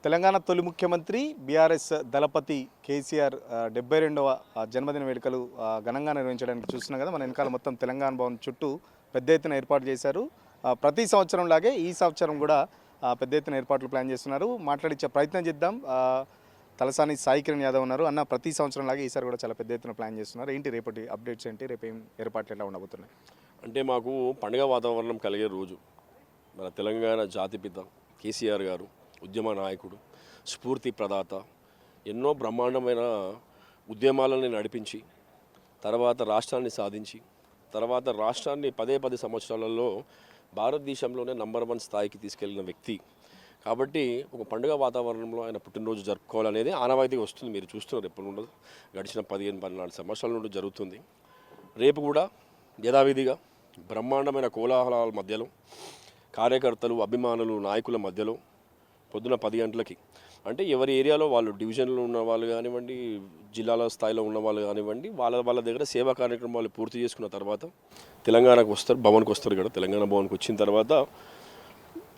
తెలంగాణ తొలి ముఖ్యమంత్రి బీఆర్ఎస్ దళపతి కేసీఆర్ 72వ జన్మదిన వేడుకలు ఘనంగా నిర్వహించడానికి చూస్తున్నాం కదా. మన వెనకాల మొత్తం తెలంగాణ భవన్ చుట్టూ పెద్ద ఎత్తున ఏర్పాటు చేశారు. ప్రతి సంవత్సరం లాగే ఈ సంవత్సరం కూడా పెద్ద ఎత్తున ఏర్పాట్లు ప్లాన్ చేస్తున్నారు. మాట్లాడించే ప్రయత్నం చేద్దాం. తలసాని సాయి కిరణ్ యాదవ్ ఉన్నారు. అన్న, ప్రతి సంవత్సరం లాగే ఈసారి కూడా చాలా పెద్ద ఎత్తున ప్లాన్ చేస్తున్నారు. ఏంటి రేపటి అప్డేట్స్ ఏంటి? రేపు ఏం ఏర్పాట్లు ఎలా ఉండబోతున్నాయి? అంటే మాకు పండుగ వాతావరణం కలిగే రోజు మన తెలంగాణ జాతిపిత కేసీఆర్ గారు, ఉద్యమ నాయకుడు, స్ఫూర్తి ప్రదాత, ఎన్నో బ్రహ్మాండమైన ఉద్యమాలను నడిపించి తర్వాత రాష్ట్రాన్ని సాధించి తర్వాత రాష్ట్రాన్ని 10 సంవత్సరాలలో భారతదేశంలోనే నంబర్ 1 స్థాయికి తీసుకెళ్లిన వ్యక్తి. కాబట్టి ఒక పండుగ వాతావరణంలో ఆయన పుట్టినరోజు జరుపుకోవాలనేది ఆనవాయితీగా వస్తుంది. మీరు చూస్తున్నారు, ఎప్పుడు ఉండదు, గడిచిన 15-14 సంవత్సరాల నుండి జరుగుతుంది. రేపు కూడా యథావిధిగా బ్రహ్మాండమైన కోలాహలాల మధ్యలో కార్యకర్తలు, అభిమానులు, నాయకుల మధ్యలో పొద్దున 10 గంటలకి, అంటే ఎవరి ఏరియాలో వాళ్ళు, డివిజన్లో ఉన్న వాళ్ళు కానివ్వండి, జిల్లాల స్థాయిలో ఉన్న వాళ్ళు కానివ్వండి, వాళ్ళ దగ్గర సేవా కార్యక్రమాలు పూర్తి చేసుకున్న తర్వాత తెలంగాణకు వస్తారు, భవన్కి వస్తారు. ఇక్కడ తెలంగాణ భవన్కి వచ్చిన తర్వాత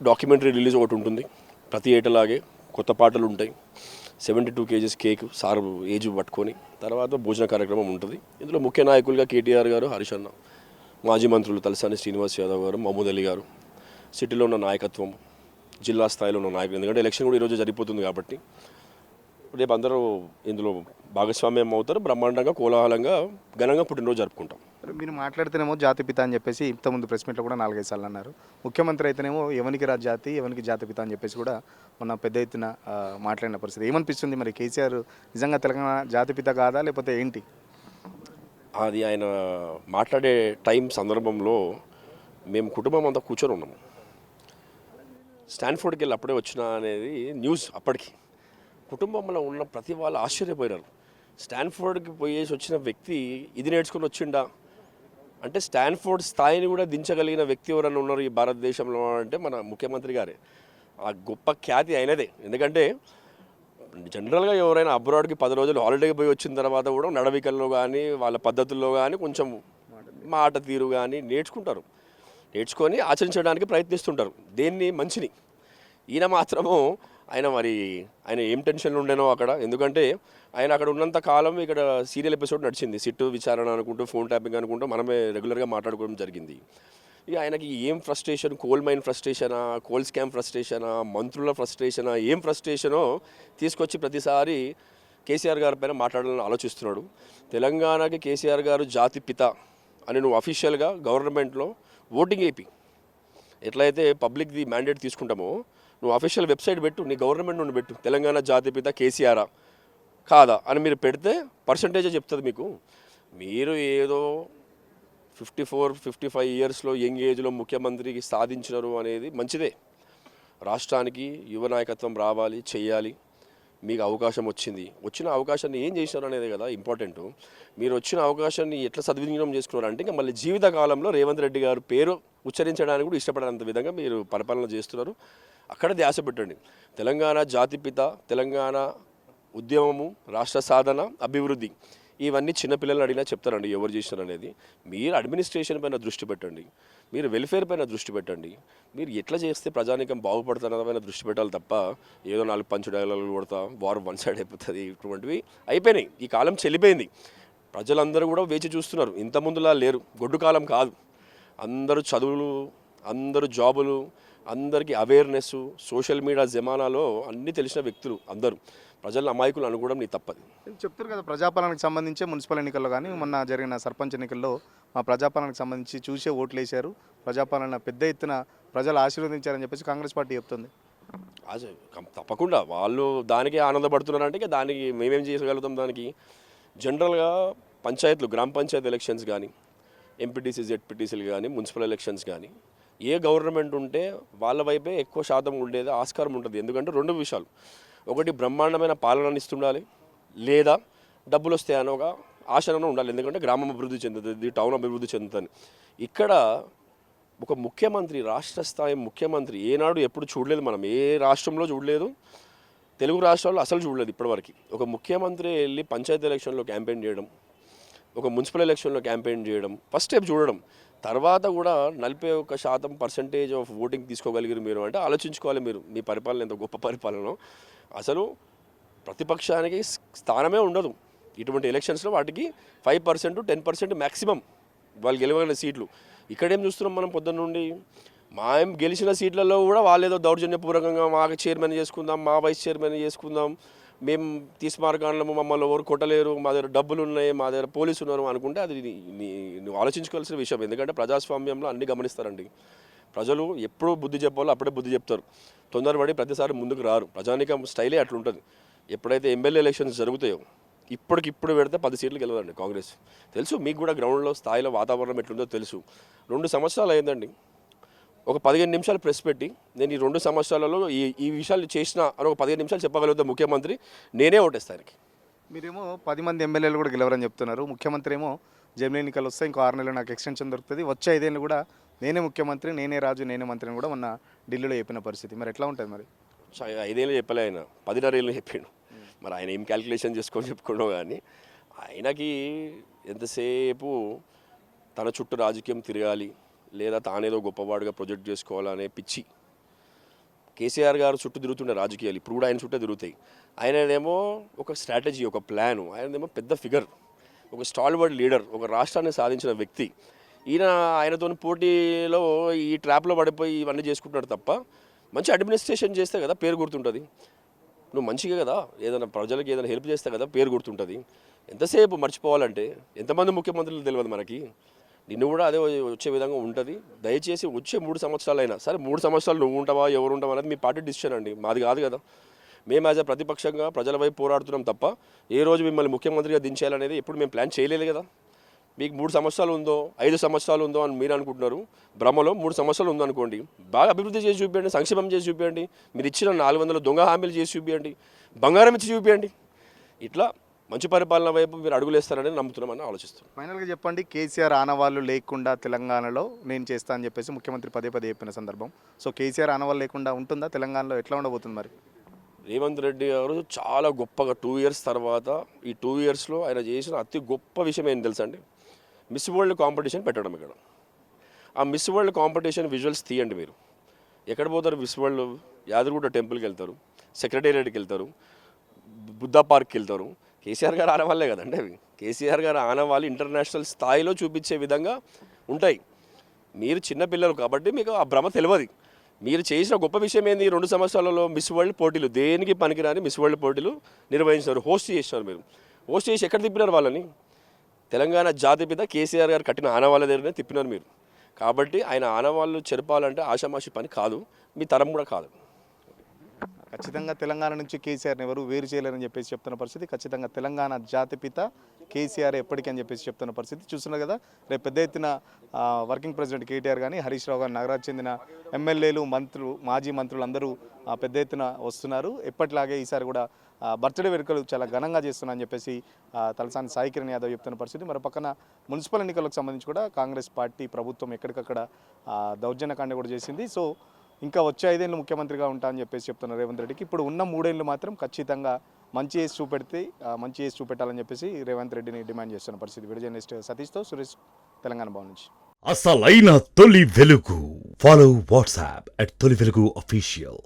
డాక్యుమెంటరీ రిలీజ్ ఒకటి ఉంటుంది. ప్రతి ఏటలాగే కొత్త పాటలు ఉంటాయి. 72 kgs కేక్ సార్ ఏజ్ పట్టుకొని తర్వాత భోజన కార్యక్రమం ఉంటుంది. ఇందులో ముఖ్య నాయకులుగా కేటీఆర్ గారు, హరీష్ అన్న, మాజీ మంత్రులు తలసాని శ్రీనివాస్ యాదవ్ గారు, మహమూద్ అలీ గారు, సిటీలో ఉన్న నాయకత్వం, జిల్లా స్థాయిలో ఉన్న నాయకులు, ఎందుకంటే ఎలక్షన్ కూడా ఈరోజు జరిగిపోతుంది కాబట్టి రేపు అందరూ ఇందులో భాగస్వామ్యం అవుతారు. బ్రహ్మాండంగా, కోలాహలంగా, ఘనంగా పుట్టినరోజు జరుపుకుంటాం. మీరు మాట్లాడితేనేమో జాతిపిత అని చెప్పేసి ఇంతకుముందు ప్రెస్ మీట్లో కూడా 4-5 సార్లు అన్నారు. ముఖ్యమంత్రి అయితేనేమో ఎవరికి రా జాతి, ఎవరికి జాతిపిత అని చెప్పేసి కూడా మొన్న పెద్ద ఎత్తున మాట్లాడిన పరిస్థితి. ఏమనిపిస్తుంది మరి? కేసీఆర్ నిజంగా తెలంగాణ జాతిపిత కాదా, లేకపోతే ఏంటి? అది ఆయన మాట్లాడే టైం సందర్భంలో మేము కుటుంబం అంతా కూర్చొని ఉన్నాము. స్టాన్ఫోర్డ్కి వెళ్ళి అప్పుడే వచ్చిన అనేది న్యూస్. అప్పటికి కుటుంబంలో ఉన్న ప్రతి వాళ్ళు ఆశ్చర్యపోయినారు. స్టాన్ఫోర్డ్కి పోయేసి వచ్చిన వ్యక్తి ఇది నేర్చుకుని వచ్చిండా అంటే, స్టాన్ఫోర్డ్ స్థాయిని కూడా దించగలిగిన వ్యక్తి ఎవరన్నా ఉన్నారు ఈ భారతదేశంలో అంటే మన ముఖ్యమంత్రి గారే. ఆ గొప్ప ఖ్యాతి అయినదే. ఎందుకంటే జనరల్గా ఎవరైనా అబ్రాడ్కి 10 రోజులు హాలిడేకి పోయి వచ్చిన తర్వాత కూడా నడవికల్లో కానీ, వాళ్ళ పద్ధతుల్లో కానీ, కొంచెం మాట తీరు కానీ నేర్చుకొని ఆచరించడానికి ప్రయత్నిస్తుంటారు, దేన్ని మంచిని. ఈయన మాత్రము ఆయన ఏం టెన్షన్లు ఉండేనో అక్కడ. ఎందుకంటే ఆయన అక్కడ ఉన్నంత కాలం ఇక్కడ సీరియల్ ఎపిసోడ్ నడిచింది. సిట్టు విచారణ అనుకుంటూ, ఫోన్ ట్యాపింగ్ అనుకుంటూ మనమే రెగ్యులర్గా మాట్లాడుకోవడం జరిగింది. ఇక ఆయనకి ఏం ఫ్రస్ట్రేషన్, కోల్ మైన్ ఫ్రస్ట్రేషనా, కోల్ స్కామ్ ఫ్రస్ట్రేషనా, మంత్రుల ఫ్రస్ట్రేషనా, ఏం ఫ్రస్ట్రేషనో తీసుకొచ్చి ప్రతిసారి కేసీఆర్ గారి పైన మాట్లాడాలని ఆలోచిస్తున్నాడు. తెలంగాణకి కేసీఆర్ గారు జాతి పిత అని నువ్వు అఫీషియల్గా గవర్నమెంట్లో ఓటింగ్ వేపి, ఎట్లయితే పబ్లిక్ది మ్యాండేట్ తీసుకుంటామో నువ్వు అఫీషియల్ వెబ్సైట్ పెట్టు, నీ గవర్నమెంట్ నుండి పెట్టు, తెలంగాణ జాతిపిత కేసీఆరా కాదా అని మీరు పెడితే పర్సంటేజే చెప్తుంది మీకు. మీరు ఏదో 54-55 ఇయర్స్లో యంగ్ ఏజ్లో ముఖ్యమంత్రికి సాధించినారు అనేది మంచిదే. రాష్ట్రానికి యువ నాయకత్వం రావాలి, చెయ్యాలి. మీకు అవకాశం వచ్చిన అవకాశాన్ని ఏం చేసినారు అనేది కదా ఇంపార్టెంట్. మీరు వచ్చిన అవకాశాన్ని ఎట్లా సద్వినియోగం చేసుకున్నారు అంటే, ఇంకా మళ్ళీ జీవితకాలంలో రేవంత్ రెడ్డి గారు పేరు ఉచ్చరించడానికి కూడా ఇష్టపడనంత విధంగా మీరు పరిపాలన చేస్తున్నారు. అక్కడ ధ్యాస పెట్టండి. తెలంగాణ జాతిపిత, తెలంగాణ ఉద్యమము, రాష్ట్ర సాధన, అభివృద్ధి, ఇవన్నీ చిన్నపిల్లలు అడిగినా చెప్తారండి ఎవరు చేసినారు అనేది. మీరు అడ్మినిస్ట్రేషన్ పైన దృష్టి పెట్టండి, మీరు వెల్ఫేర్ పైన దృష్టి పెట్టండి, మీరు ఎట్లా చేస్తే ప్రజానికం బాగుపడుతున్న పైన దృష్టి పెట్టాలి తప్ప ఏదో 4 పంచు డైలాగులు కొడతా వార్ 1 సైడ్ అయిపోతుంది, ఇటువంటివి అయిపోయినాయి. ఈ కాలం చెల్లిపోయింది. ప్రజలందరూ కూడా వేచి చూస్తున్నారు. ఇంతకుముందులా లేరు. గొడ్డు కాలం కాదు. అందరూ చదువులు, అందరూ జాబులు, అందరికీ అవేర్నెస్, సోషల్ మీడియా జమానాలో అన్నీ తెలిసిన వ్యక్తులు అందరూ. ప్రజల అమాయకులు అనుకోవడం నీ తప్పది. చెప్తారు కదా, ప్రజాపాలనకు సంబంధించి మున్సిపల్ ఎన్నికల్లో కానీ మొన్న జరిగిన సర్పంచ్ ఎన్నికల్లో మా ప్రజాపాలనకు సంబంధించి చూసే ఓట్లు వేశారు, ప్రజాపాలన పెద్ద ఎత్తున ప్రజలు ఆశీర్వదించారని చెప్పేసి కాంగ్రెస్ పార్టీ చెప్తుంది. తప్పకుండా వాళ్ళు దానికే ఆనందపడుతున్నారంటే ఇక దానికి మేమేం చేయగలుగుతాం. దానికి జనరల్గా పంచాయతీలు, గ్రామ పంచాయతీ ఎలక్షన్స్ కానీ, ఎంపీటీసీ, జెడ్పీటీసీలు కానీ, మున్సిపల్ ఎలక్షన్స్ కానీ, ఏ గవర్నమెంట్ ఉంటే వాళ్ళ వైపే ఎక్కువ శాతం ఉండేది ఆస్కారం ఉంటుంది. ఎందుకంటే 2 విషయాలు. ఒకటి, బ్రహ్మాండమైన పాలన ఇస్తుండాలి, లేదా డబ్బులు వస్తాయని ఒక ఆశనను ఉండాలి. ఎందుకంటే గ్రామం అభివృద్ధి చెందుతుంది, టౌన్ అభివృద్ధి చెందుతుంది. ఇక్కడ ఒక ముఖ్యమంత్రి, రాష్ట్ర స్థాయి ముఖ్యమంత్రి ఏనాడు ఎప్పుడు చూడలేదు. మనం ఏ రాష్ట్రంలో చూడలేదు, తెలుగు రాష్ట్రాల్లో అసలు చూడలేదు ఇప్పటివరకు. ఒక ముఖ్యమంత్రి వెళ్ళి పంచాయతీ ఎలక్షన్లో క్యాంపెయిన్ చేయడం, ఒక మున్సిపల్ ఎలక్షన్లో క్యాంపెయిన్ చేయడం, ఫస్ట్ స్టెప్ చూడడం, తర్వాత కూడా 41% ఆఫ్ ఓటింగ్ తీసుకోగలిగారు మీరు అంటే ఆలోచించుకోవాలి మీరు, మీ పరిపాలన ఎంత గొప్ప పరిపాలన. అసలు ప్రతిపక్షానికి స్థానమే ఉండదు ఇటువంటి ఎలక్షన్స్లో. వాటికి 5% 10% మ్యాక్సిమం వాళ్ళు గెలవగలిగిన సీట్లు. ఇక్కడేం చూస్తున్నాం మనం పొద్దున్న నుండి, గెలిచిన సీట్లలో కూడా వాళ్ళు ఏదో దౌర్జన్యపూర్వకంగా మా చైర్మన్ చేసుకుందాం, మా వైస్ చైర్మన్ చేసుకుందాం, మేము తీసుమార్గాలను మమ్మల్ని ఎవరు కొట్టలేరు, మా దగ్గర డబ్బులు ఉన్నాయి, మా దగ్గర పోలీసు ఉన్నారు అనుకుంటే అది నువ్వు ఆలోచించుకోవాల్సిన విషయం. ఎందుకంటే ప్రజాస్వామ్యంలో అన్ని గమనిస్తారండి. ప్రజలు ఎప్పుడు బుద్ధి చెప్పాలో అప్పుడే బుద్ధి చెప్తారు. తొందరపడి ప్రతిసారి ముందుకు రారు. ప్రజానికం స్టైలే అట్లుంటుంది. ఎప్పుడైతే ఎమ్మెల్యే ఎలక్షన్స్ జరుగుతాయో ఇప్పటికిప్పుడు పెడితే 10 సీట్లు గెలవదండి కాంగ్రెస్. తెలుసు మీకు కూడా, గ్రౌండ్లో స్థాయిలో వాతావరణం ఎట్లుందో తెలుసు. 2 సంవత్సరాలు అయిందండి. ఒక 15 నిమిషాలు ప్రెస్ పెట్టి నేను ఈ 2 సంవత్సరాలలో ఈ విషయాలు చేసిన అని ఒక 15 నిమిషాలు చెప్పగలుగుతా ముఖ్యమంత్రి, నేనే ఓటేస్తాను ఆయనకి. మీరేమో 10 మంది ఎమ్మెల్యేలు కూడా గెలవరని చెప్తున్నారు. ముఖ్యమంత్రి ఏమో జమిలీ ఎన్నికలు వస్తే ఇంకో 6 నెలలు నాకు ఎక్స్టెన్షన్ దొరుకుతుంది, వచ్చే 5 ఏళ్ళు కూడా నేనే ముఖ్యమంత్రి, నేనే రాజు, నేనే మంత్రిని కూడా మొన్న ఢిల్లీలో చెప్పిన పరిస్థితి. మరి ఎట్లా ఉంటుంది మరి? 5 ఏళ్ళు చెప్పలే ఆయన, 10.5 ఏళ్ళు చెప్పాడు. మరి ఆయన ఏం క్యాలిక్యులేషన్ చేసుకొని చెప్పుకున్నావు కానీ ఆయనకి ఎంతసేపు తన చుట్టూ రాజకీయం తిరగాలి, లేదా తానేదో గొప్పవాడుగా ప్రొజెక్ట్ చేసుకోవాలనే పిచ్చి. కేసీఆర్ గారు చుట్టూ తిరుగుతుండే రాజకీయాలు ఇప్పుడు కూడా ఆయన చుట్టూ తిరుగుతాయి. ఆయనదేమో ఒక స్ట్రాటజీ, ఒక ప్లాను. ఆయనదేమో పెద్ద ఫిగర్, ఒక స్టాల్వర్డ్ లీడర్, ఒక రాష్ట్రాన్ని సాధించిన వ్యక్తి. ఆయనతో పోటీలో ఈ ట్రాప్లో పడిపోయి ఇవన్నీ చేసుకుంటున్నాడు తప్ప, మంచి అడ్మినిస్ట్రేషన్ చేస్తే కదా పేరు గుర్తుంటుంది. నువ్వు మంచిగా కదా ఏదైనా ప్రజలకు ఏదైనా హెల్ప్ చేస్తే కదా పేరు గుర్తుంటుంది. ఎంతసేపు మర్చిపోవాలంటే ఎంతమంది ముఖ్యమంత్రులు తెలియదు మనకి. నిన్ను కూడా అదే వచ్చే విధంగా ఉంటుంది. దయచేసి వచ్చే 3 సంవత్సరాలైనా సరే, 3 సంవత్సరాలు నువ్వు ఉంటావా ఎవరు ఉంటావా అనేది మీ పార్టీ డిసిషన్ అండి, మాది కాదు కదా. మేము యాజ్ అ ప్రతిపక్షంగా ప్రజల వైపు పోరాడుతున్నాం తప్ప ఏ రోజు మిమ్మల్ని ముఖ్యమంత్రిగా దించేయాలనేది ఎప్పుడు మేము ప్లాన్ చేయలేదు కదా. మీకు 3 సంవత్సరాలు ఉందో 5 సంవత్సరాలు ఉందో అని మీరు అనుకుంటున్నారు. భ్రమలో 3 సంవత్సరాలు ఉందనుకోండి, బాగా అభివృద్ధి చేసి చూపించండి, సంక్షేమం చేసి చూపించండి, మీరు ఇచ్చిన 400 దొంగ హామీలు చేసి చూపించండి, బంగారం ఇచ్చి చూపించండి. ఇట్లా మంచి పరిపాలన వైపు మీరు అడుగులేస్తారని నమ్ముతున్నామని ఆలోచిస్తున్నాం. ఫైనల్గా చెప్పండి, కేసీఆర్ ఆనవాళ్ళు లేకుండా తెలంగాణలో నేను చేస్తా అని చెప్పేసి ముఖ్యమంత్రి పదే చెప్పిన సందర్భం. సో కేసీఆర్ ఆనవాళ్ళు లేకుండా ఉంటుందా తెలంగాణలో? ఎట్లా ఉండబోతుంది మరి? రేవంత్ రెడ్డి గారు చాలా గొప్పగా 2 ఇయర్స్ తర్వాత, ఈ 2 ఇయర్స్లో ఆయన చేసిన అతి గొప్ప విషయం ఏం తెలుసా అండి? మిస్ వరల్డ్ కాంపిటీషన్ పెట్టడం. ఇక్కడ ఆ మిస్ వరల్డ్ కాంపిటీషన్ విజువల్స్ తీయండి మీరు. ఎక్కడ పోతారు మిస్ వరల్డ్? యాదగిరిగుట్ట టెంపుల్కి వెళ్తారు, సెక్రటేరియట్కి వెళ్తారు, బుద్ధా పార్క్కి వెళ్తారు. కేసీఆర్ గారు ఆనవాళ్ళే కదండి అవి. కేసీఆర్ గారు ఆనవాళ్ళు ఇంటర్నేషనల్ స్థాయిలో చూపించే విధంగా ఉంటాయి. మీరు చిన్నపిల్లలు కాబట్టి మీకు ఆ భ్రమ తెలియదు. మీరు చేసిన గొప్ప విషయం ఏంది? 2 సంవత్సరాలలో మిస్ వరల్డ్ పోటీలు, దేనికి పనికిరాని మిస్ వరల్డ్ పోటీలు నిర్వహించారు, హోస్ట్ చేసినారు. మీరు హోస్ట్ చేసి ఎక్కడ తిప్పినారు వాళ్ళని? తెలంగాణ జాతిపిత కేసీఆర్ గారు కట్టిన ఆనవాళ్ళ దగ్గరనే తిప్పినారు మీరు. కాబట్టి ఆయన ఆనవాళ్ళు చెరపాలంటే ఆషామాషి పని కాదు, మీ తరం కూడా కాదు. ఖచ్చితంగా తెలంగాణ నుంచి కేసీఆర్ని ఎవరు వేరు చేయలేరని చెప్పేసి చెప్తున్న పరిస్థితి. ఖచ్చితంగా తెలంగాణ జాతిపిత కేసీఆర్ ఎప్పటికీ అని చెప్పేసి చెప్తున్న పరిస్థితి చూస్తున్నారు కదా. రేపు పెద్ద ఎత్తున వర్కింగ్ ప్రెసిడెంట్ కేటీఆర్ కానీ, హరీష్ రావు గారు, నగరానికి చెందిన ఎమ్మెల్యేలు, మంత్రులు, మాజీ మంత్రులు అందరూ పెద్ద ఎత్తున వస్తున్నారు. ఎప్పటిలాగే ఈసారి కూడా బర్త్డే వేడుకలు చాలా ఘనంగా చేస్తున్నా అని చెప్పేసి తలసాని సాయి కిరణ్ యాదవ్ చెప్తున్న పరిస్థితి. మరి పక్కన మున్సిపల్ ఎన్నికలకు సంబంధించి కూడా కాంగ్రెస్ పార్టీ ప్రభుత్వం ఎక్కడికక్కడ దౌర్జన్యకాండ కూడా చేసింది. సో ఇంకా వచ్చే 5 ఏళ్ళు ముఖ్యమంత్రిగా ఉంటా అని చెప్పేసి చెప్తున్నారు రేవంత్ రెడ్డికి. ఇప్పుడు ఉన్న 3 ఏళ్ళు మాత్రం ఖచ్చితంగా మంచి చేసి చూపెట్టాలని చెప్పేసి రేవంత్ రెడ్డిని డిమాండ్ చేస్తున్న పరిస్థితి. వీడియో జర్నలిస్ట్ సతీష్తో సురేష్, తెలంగాణ భవన్ నుంచి. అసలైన తొలి వెలుగు. ఫాలో వాట్సాప్ @తొలి వెలుగు official.